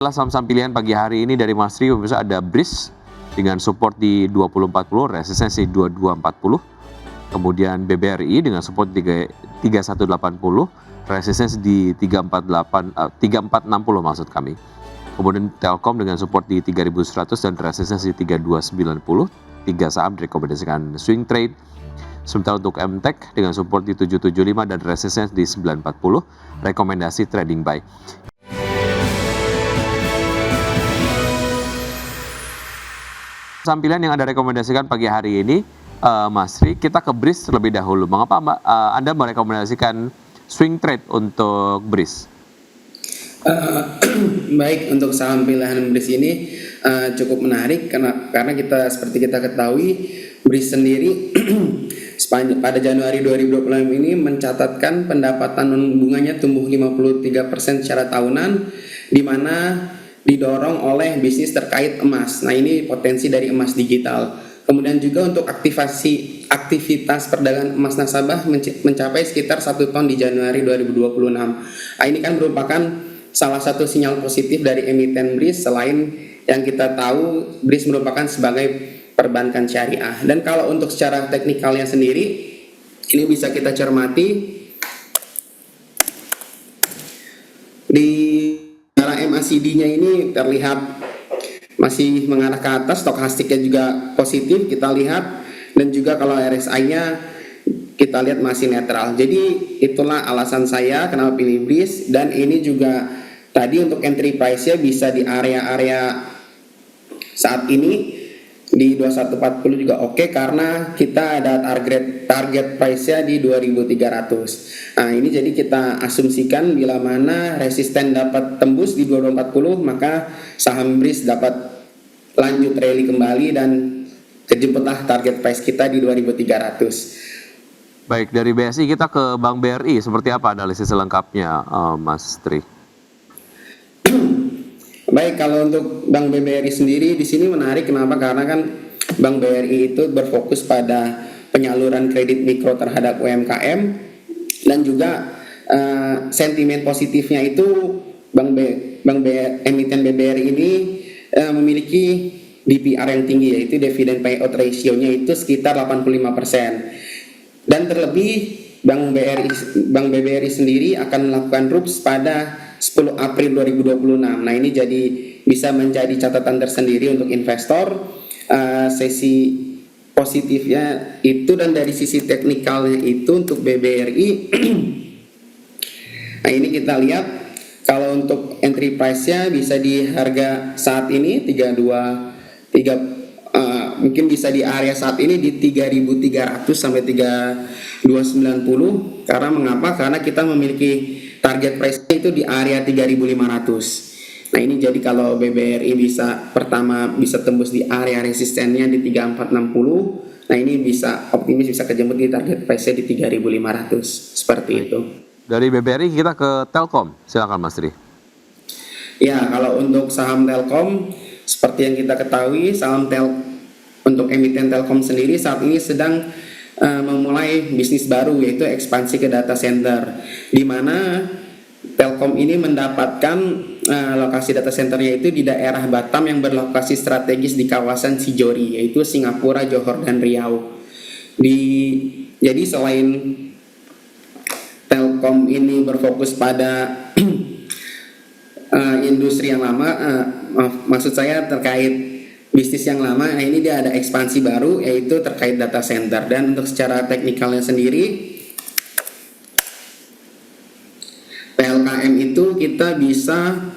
Setelah saham-saham pilihan pagi hari ini dari Mas Rio, bisa ada BRIS dengan support di 2040, resistensi 2240. Kemudian BBRI dengan support 3180, resistensi di 3460 maksud kami. Kemudian Telkom dengan support di 3100 dan resistensi 3290. 3 saham direkomendasikan swing trade. Sementara untuk MTEK dengan support di 775 dan resistensi di 940, rekomendasi trading buy. Sampilan yang Anda rekomendasikan pagi hari ini, Mas Ri, kita ke BRIS terlebih dahulu. Mengapa Anda merekomendasikan swing trade untuk BRIS? Baik, untuk saham pilihan BRIS ini cukup menarik karena kita seperti kita ketahui BRIS sendiri pada Januari 2026 ini mencatatkan pendapatan non-bunganya tumbuh 53% secara tahunan, di mana didorong oleh bisnis terkait emas. Nah, ini potensi dari emas digital. Kemudian juga untuk aktivitas perdagangan emas nasabah mencapai sekitar 1 ton di Januari 2026. Nah, ini kan merupakan salah satu sinyal positif dari emiten BRIS, selain yang kita tahu BRIS merupakan sebagai perbankan syariah. Dan kalau untuk secara teknikalnya sendiri, ini bisa kita cermati di MACD-nya ini terlihat masih mengarah ke atas, stokastiknya juga positif kita lihat, dan juga kalau RSI-nya kita lihat masih netral. Jadi itulah alasan saya kenapa pilih BRIS, dan ini juga tadi untuk entry price-nya bisa di area-area saat ini di 2140 juga oke, karena kita ada target price-nya di 2300. Nah, ini jadi kita asumsikan bila mana resisten dapat tembus di 2240, maka saham BRIS dapat lanjut rally kembali dan kejemputlah target price kita di 2300. Baik, dari BSI kita ke Bank BRI, seperti apa analisis selengkapnya, Mas Tri? Baik, kalau untuk Bank BRI sendiri di sini menarik, kenapa? Karena kan Bank BRI itu berfokus pada penyaluran kredit mikro terhadap UMKM, dan juga sentimen positifnya itu emiten BBRI ini memiliki DPR yang tinggi, yaitu dividend payout ratio-nya itu sekitar 85%. Dan terlebih Bank BBRI sendiri akan melakukan RUPS pada 10 April 2026. Nah, ini jadi bisa menjadi catatan tersendiri untuk investor. Sesi positifnya itu, dan dari sisi teknikalnya itu untuk BBRI nah, ini kita lihat kalau untuk entry price-nya bisa di harga saat ini mungkin bisa di area saat ini di 3.300 sampai 3.290. Karena mengapa? Karena kita memiliki target price-nya itu di area 3.500. Nah, ini jadi kalau BBRI bisa tembus di area resistennya di 3.460. Nah, ini bisa optimis bisa kejemput di target price-nya di 3.500. Seperti itu. Dari BBRI kita ke Telkom. Silakan Mas Tri. Ya, kalau untuk saham Telkom, seperti yang kita ketahui, untuk emiten Telkom sendiri saat ini sedang memulai bisnis baru, yaitu ekspansi ke data center, di mana Telkom ini mendapatkan lokasi data centernya itu di daerah Batam yang berlokasi strategis di kawasan Sijori, yaitu Singapura, Johor, dan Riau. Jadi selain Telkom ini berfokus pada industri yang lama, maksud saya terkait bisnis yang lama, ini dia ada ekspansi baru, yaitu terkait data center. Dan untuk secara teknikalnya sendiri, PLKM itu kita bisa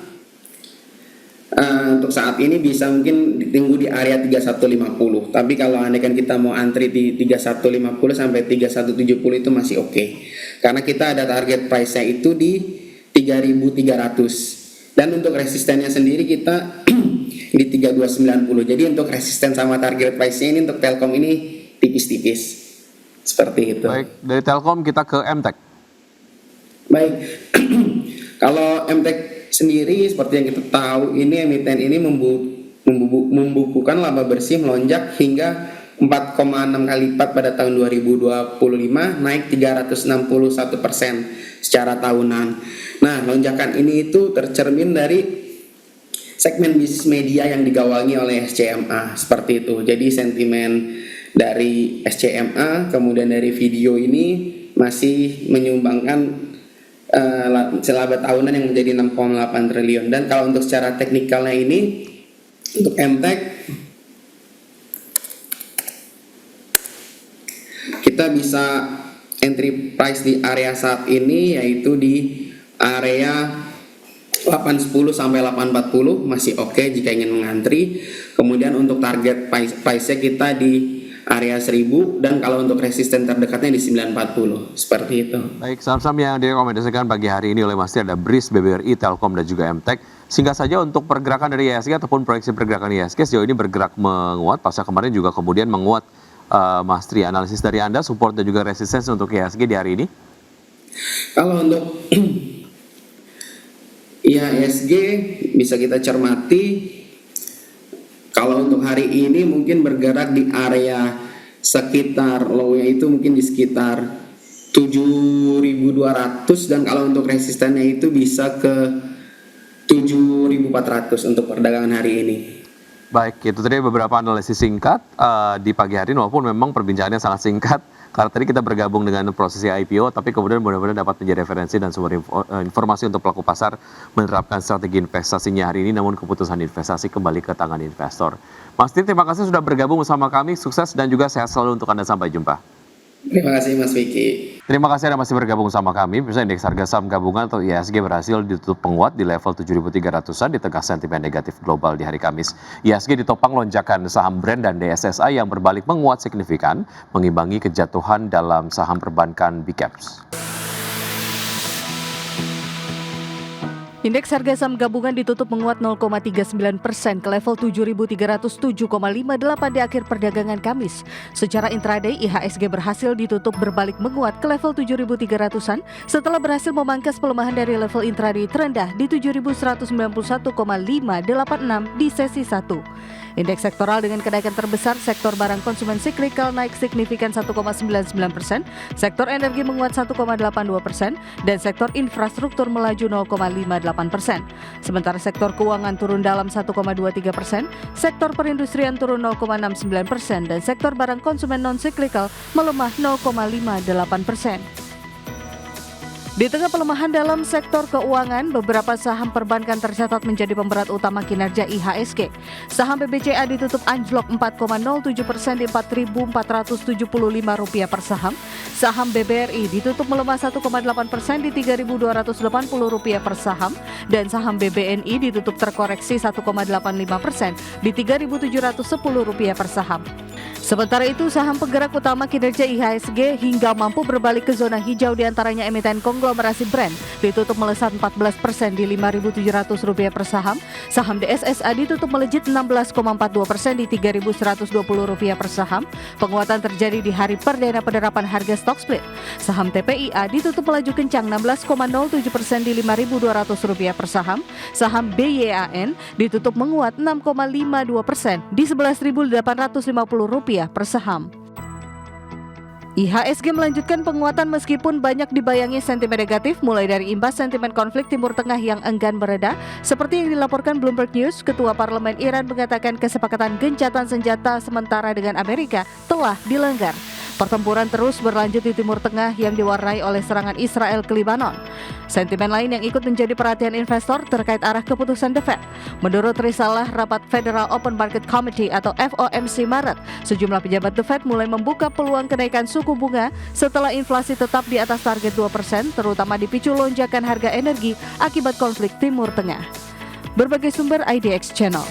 untuk saat ini bisa mungkin ditunggu di area 3150. Tapi kalau andaikan kita mau antri di 3150 sampai 3170 itu masih oke. Karena kita ada target price-nya itu di 3.300. Dan untuk resistennya sendiri kita di 3290. Jadi untuk resisten sama target price-nya ini untuk Telkom ini tipis-tipis. Seperti itu. Baik, dari Telkom kita ke MTEK. Baik. Kalau MTEK sendiri seperti yang kita tahu, ini emiten ini membukukan laba bersih melonjak hingga 4,6 kali lipat pada tahun 2025, naik 361% secara tahunan. Nah, lonjakan ini itu tercermin dari segmen bisnis media yang digawangi oleh SCMA seperti itu. Jadi sentimen dari SCMA kemudian dari video ini masih menyumbangkan laba tahunan yang menjadi 6,8 triliun. Dan kalau untuk secara teknikalnya ini untuk MTEK kita bisa entry price di area saat ini yaitu di area 810 sampai 840 masih oke jika ingin mengantri. Kemudian untuk target price-nya kita di area 1000 dan kalau untuk resisten terdekatnya di 940 seperti itu. Baik, saham-saham yang direkomendasikan pagi hari ini oleh Mas Tir ada BRIS, BBRI, Telkom dan juga MTEK. Singkat saja untuk pergerakan dari IHSG ataupun proyeksi pergerakan IHSG sejauh ini bergerak menguat, pasca kemarin juga kemudian menguat. Mas Tri, analisis dari Anda support dan juga resistance untuk IHSG di hari ini? Kalau untuk IHSG bisa kita cermati kalau untuk hari ini mungkin bergerak di area sekitar low-nya itu mungkin di sekitar 7.200 dan kalau untuk resistennya itu bisa ke 7.400 untuk perdagangan hari ini. Baik, itu tadi beberapa analisis singkat di pagi hari walaupun memang perbincangannya sangat singkat karena tadi kita bergabung dengan prosesi IPO tapi kemudian mudah-mudahan dapat menjadi referensi dan sumber informasi untuk pelaku pasar menerapkan strategi investasinya hari ini namun keputusan investasi kembali ke tangan investor. Mas Tir, terima kasih sudah bergabung bersama kami, sukses dan juga sehat selalu untuk Anda, sampai jumpa. Terima kasih Mas Vicky. Terima kasih Anda masih bergabung sama kami. Bisa indeks harga saham gabungan atau IHSG berhasil ditutup penguat di level 7.300-an di tengah sentimen negatif global di hari Kamis. IHSG ditopang lonjakan saham brand dan DSSA yang berbalik menguat signifikan, mengimbangi kejatuhan dalam saham perbankan Big Caps. Indeks harga saham gabungan ditutup menguat 0,39% ke level 7.307,58 di akhir perdagangan Kamis. Secara intraday, IHSG berhasil ditutup berbalik menguat ke level 7.300-an setelah berhasil memangkas pelemahan dari level intraday terendah di 7.191,586 di sesi 1. Indeks sektoral dengan kenaikan terbesar, sektor barang konsumen siklikal naik signifikan 1,99%, sektor energi menguat 1,82%, dan sektor infrastruktur melaju 0,58%. Sementara sektor keuangan turun dalam 1,23%, sektor perindustrian turun 0,69%, dan sektor barang konsumen non-siklikal melemah 0,58%. Di tengah pelemahan dalam sektor keuangan, beberapa saham perbankan tercatat menjadi pemberat utama kinerja IHSG. Saham BBCA ditutup anjlok 4,07% di Rp4.475 per saham. Saham BBRI ditutup melemah 1,8% di Rp3.280 per saham. Dan saham BBNI ditutup terkoreksi 1,85% di Rp3.710 per saham. Sementara itu, saham penggerak utama kinerja IHSG hingga mampu berbalik ke zona hijau diantaranya emiten konglomerasi brand ditutup melesat 14% di Rp5.700 per saham. Saham DSSA ditutup melejit 16,42% di Rp3.120 per saham. Penguatan terjadi di hari perdana penerapan harga stock split. Saham TPIA ditutup melaju kencang 16,07% di Rp5.200 per saham. Saham BYAN ditutup menguat 6,52% di Rp11.850 per saham. IHSG melanjutkan penguatan meskipun banyak dibayangi sentimen negatif mulai dari imbas sentimen konflik Timur Tengah yang enggan mereda. Seperti yang dilaporkan Bloomberg News, Ketua Parlemen Iran mengatakan kesepakatan gencatan senjata sementara dengan Amerika telah dilanggar. Pertempuran terus berlanjut di Timur Tengah yang diwarnai oleh serangan Israel ke Lebanon. Sentimen lain yang ikut menjadi perhatian investor terkait arah keputusan The Fed. Menurut risalah rapat Federal Open Market Committee atau FOMC Maret, sejumlah pejabat The Fed mulai membuka peluang kenaikan suku bunga setelah inflasi tetap di atas target 2%, terutama dipicu lonjakan harga energi akibat konflik Timur Tengah. Berbagai sumber IDX Channel.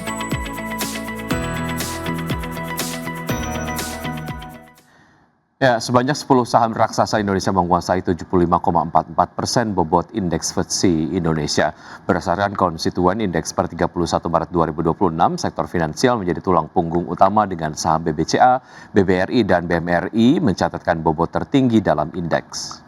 Ya, sebanyak 10 saham raksasa Indonesia menguasai 75,44% bobot indeks FTSE Indonesia. Berdasarkan konstituen indeks per 31 Maret 2026, sektor finansial menjadi tulang punggung utama dengan saham BBCA, BBRI, dan BMRI mencatatkan bobot tertinggi dalam indeks.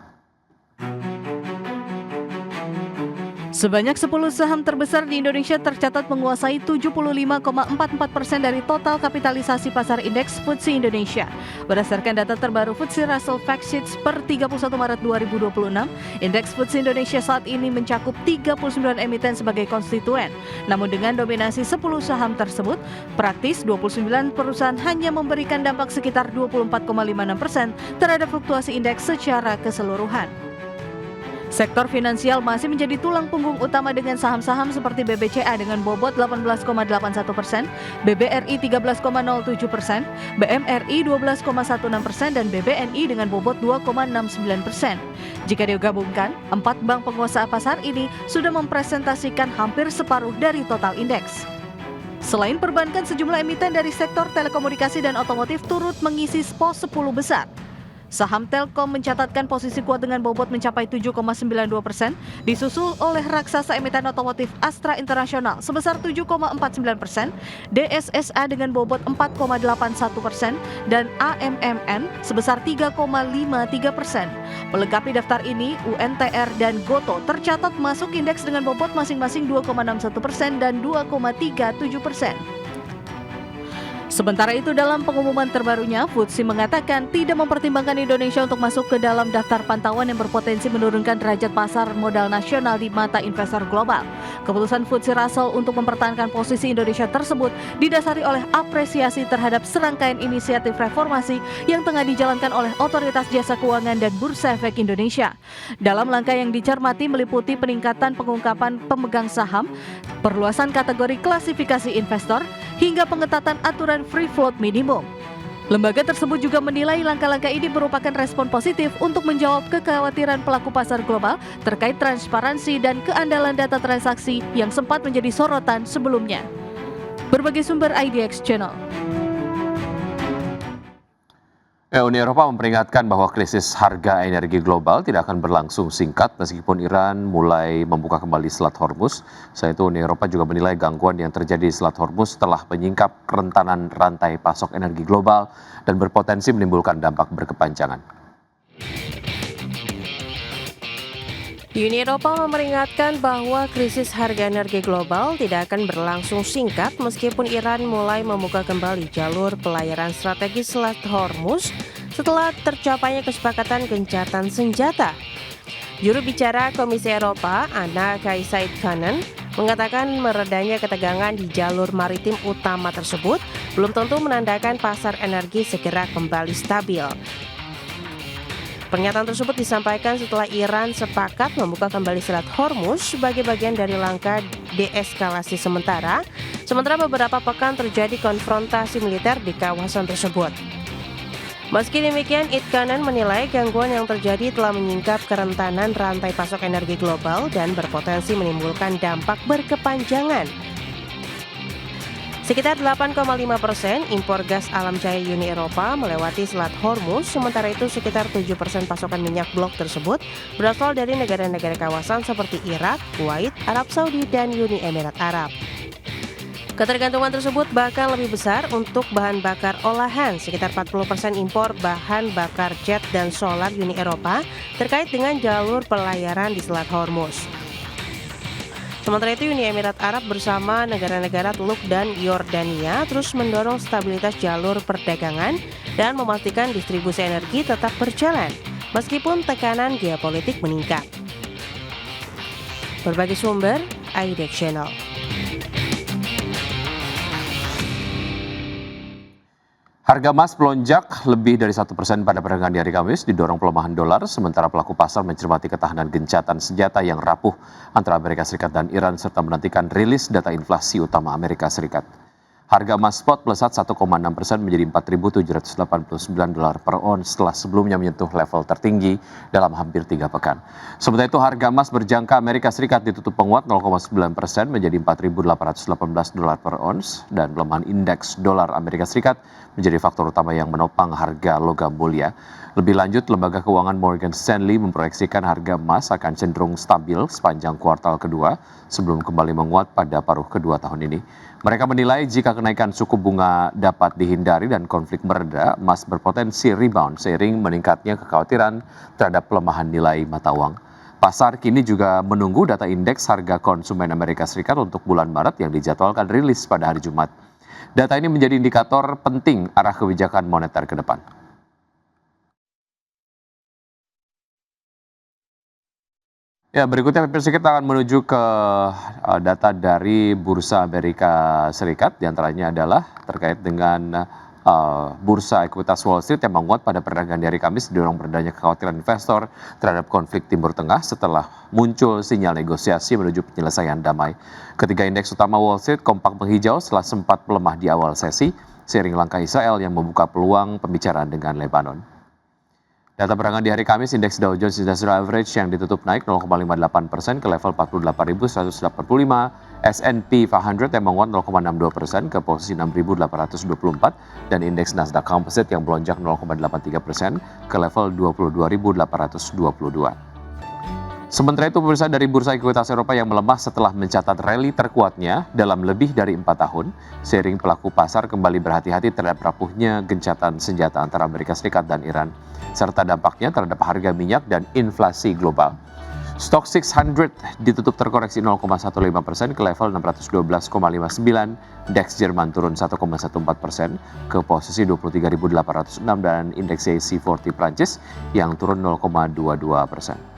Sebanyak 10 saham terbesar di Indonesia tercatat menguasai 75,44% dari total kapitalisasi pasar indeks FTSE Indonesia. Berdasarkan data terbaru FTSE Russell Fact Sheets per 31 Maret 2026, indeks FTSE Indonesia saat ini mencakup 39 emiten sebagai konstituen. Namun dengan dominasi 10 saham tersebut, praktis 29 perusahaan hanya memberikan dampak sekitar 24,56% terhadap fluktuasi indeks secara keseluruhan. Sektor finansial masih menjadi tulang punggung utama dengan saham-saham seperti BBCA dengan bobot 18,81%, BBRI 13,07%, BMRI 12,16% dan BBNI dengan bobot 2,69%. Jika digabungkan, 4 bank penguasa pasar ini sudah mempresentasikan hampir separuh dari total indeks. Selain perbankan, sejumlah emiten dari sektor telekomunikasi dan otomotif turut mengisi pos 10 besar. Saham Telkom mencatatkan posisi kuat dengan bobot mencapai 7,92%, disusul oleh raksasa emiten otomotif Astra International sebesar 7,49%, DSSA dengan bobot 4,81%, dan AMMN sebesar 3,53%. Melengkapi daftar ini, UNTR dan Gotoh tercatat masuk indeks dengan bobot masing-masing 2,61% dan 2,37%. Sementara itu, dalam pengumuman terbarunya, FTSE mengatakan tidak mempertimbangkan Indonesia untuk masuk ke dalam daftar pantauan yang berpotensi menurunkan derajat pasar modal nasional di mata investor global. Keputusan FTSE Russell untuk mempertahankan posisi Indonesia tersebut didasari oleh apresiasi terhadap serangkaian inisiatif reformasi yang tengah dijalankan oleh Otoritas Jasa Keuangan dan Bursa Efek Indonesia. Dalam langkah yang dicermati meliputi peningkatan pengungkapan pemegang saham, perluasan kategori klasifikasi investor, hingga pengetatan aturan free float minimum. Lembaga tersebut juga menilai langkah-langkah ini merupakan respon positif untuk menjawab kekhawatiran pelaku pasar global terkait transparansi dan keandalan data transaksi yang sempat menjadi sorotan sebelumnya. Berbagai sumber IDX Channel. Uni Eropa memperingatkan bahwa krisis harga energi global tidak akan berlangsung singkat meskipun Iran mulai membuka kembali Selat Hormuz. Selain itu, Uni Eropa juga menilai gangguan yang terjadi di Selat Hormuz telah menyingkap kerentanan rantai pasok energi global dan berpotensi menimbulkan dampak berkepanjangan. Uni Eropa memperingatkan bahwa krisis harga energi global tidak akan berlangsung singkat meskipun Iran mulai membuka kembali jalur pelayaran strategis Selat Hormuz setelah tercapainya kesepakatan gencatan senjata. Juru bicara Komisi Eropa, Anna Kaysa-Ikanen, mengatakan meredanya ketegangan di jalur maritim utama tersebut belum tentu menandakan pasar energi segera kembali stabil. Pernyataan tersebut disampaikan setelah Iran sepakat membuka kembali Selat Hormuz sebagai bagian dari langkah deeskalasi sementara beberapa pekan terjadi konfrontasi militer di kawasan tersebut. Meski demikian, Ikanen menilai gangguan yang terjadi telah menyingkap kerentanan rantai pasok energi global dan berpotensi menimbulkan dampak berkepanjangan. Sekitar 8,5% impor gas alam cair Uni Eropa melewati Selat Hormuz, sementara itu sekitar 7% pasokan minyak blok tersebut berasal dari negara-negara kawasan seperti Irak, Kuwait, Arab Saudi, dan Uni Emirat Arab. Ketergantungan tersebut bahkan lebih besar untuk bahan bakar olahan, sekitar 40% impor bahan bakar jet dan solar Uni Eropa terkait dengan jalur pelayaran di Selat Hormuz. Sementara itu, Uni Emirat Arab bersama negara-negara Teluk dan Yordania terus mendorong stabilitas jalur perdagangan dan memastikan distribusi energi tetap berjalan, meskipun tekanan geopolitik meningkat. Berbagai sumber, IDX Channel. Harga emas melonjak lebih dari 1% pada perdagangan di hari Kamis didorong pelemahan dolar, sementara pelaku pasar mencermati ketahanan gencatan senjata yang rapuh antara Amerika Serikat dan Iran serta menantikan rilis data inflasi utama Amerika Serikat. Harga emas spot melesat 1,6% menjadi $4.789 per ons setelah sebelumnya menyentuh level tertinggi dalam hampir 3 pekan. Sementara itu harga emas berjangka Amerika Serikat ditutup penguat 0,9% menjadi $4.818 per ons dan pelemahan indeks dolar Amerika Serikat menjadi faktor utama yang menopang harga logam mulia. Lebih lanjut, lembaga keuangan Morgan Stanley memproyeksikan harga emas akan cenderung stabil sepanjang kuartal kedua sebelum kembali menguat pada paruh kedua tahun ini. Mereka menilai jika kenaikan suku bunga dapat dihindari dan konflik mereda, emas berpotensi rebound seiring meningkatnya kekhawatiran terhadap pelemahan nilai mata uang. Pasar kini juga menunggu data indeks harga konsumen Amerika Serikat untuk bulan Maret yang dijadwalkan rilis pada hari Jumat. Data ini menjadi indikator penting arah kebijakan moneter ke depan. Ya, berikutnya pemirsa kita akan menuju ke data dari Bursa Amerika Serikat, diantaranya adalah terkait dengan Bursa Ekuitas Wall Street yang menguat pada perdagangan di hari Kamis didorong beredanya kekhawatiran investor terhadap konflik Timur Tengah setelah muncul sinyal negosiasi menuju penyelesaian damai. Ketiga indeks utama Wall Street kompak menghijau setelah sempat melemah di awal sesi, seiring langkah Israel yang membuka peluang pembicaraan dengan Lebanon. Data perdagangan di hari Kamis, indeks Dow Jones Industrial Average yang ditutup naik 0,58% ke level 48.185, S&P 500 yang menguat 0,62% ke posisi 6.824, dan indeks Nasdaq Composite yang melonjak 0,83% ke level 22.822. Sementara itu, pemirsa, dari Bursa Ekuitas Eropa yang melemah setelah mencatat rally terkuatnya dalam lebih dari 4 tahun, seiring pelaku pasar kembali berhati-hati terhadap rapuhnya gencatan senjata antara Amerika Serikat dan Iran, serta dampaknya terhadap harga minyak dan inflasi global. Stock 600 ditutup terkoreksi 0,15% ke level 612,59, DAX Jerman turun 1,14% ke posisi 23.806, dan indeks CAC 40 Prancis yang turun 0,22%.